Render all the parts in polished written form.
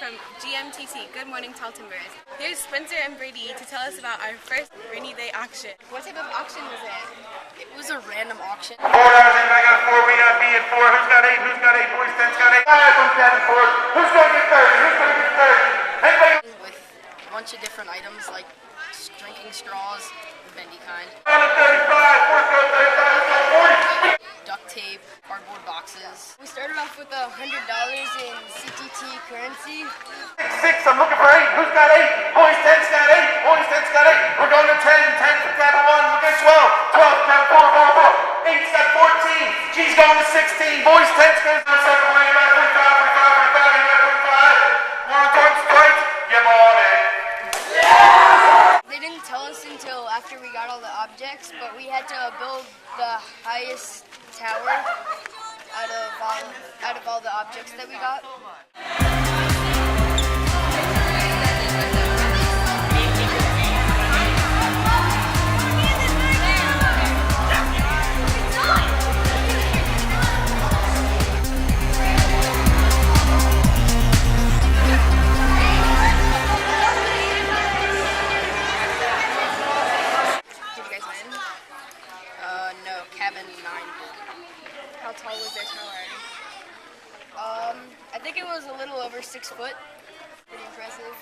from GMTT, Good Morning Tall Timbers. Here's Spencer and Brady to tell us about our first rainy day auction. What type of auction was it? It was a random auction. $4, anybody got a 4? We got B at 4. Who's got 8? Who's got 8? Boys, 10's got 8. 5 from 10 4. Who's going to get 30? Who's going to get 30? Anybody? With a bunch of different items like drinking straws, the bendy kind. 35. 4's going 35. 40. Duct tape, cardboard boxes. We started off with $100 in CTT currency. 6. I'm looking for 8. Who's got 8? Boys, 10's got 8. Boys, 10's got 8. We're going to 10. 10 from tab 1. Look at 12. 12 tab 4. 8's got 14. G's going to 16. Boys, 10's going to 7. 45. 45. More towards straight. You bought it. They didn't tell us until after we got all the objects, but we had to build the highest tower out of all the objects that we got. No, cabin 9. How tall was their tower? I think it was a little over 6 foot. Pretty impressive.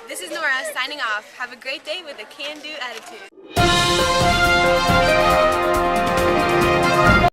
This is Nora signing off. Have a great day with a can-do attitude.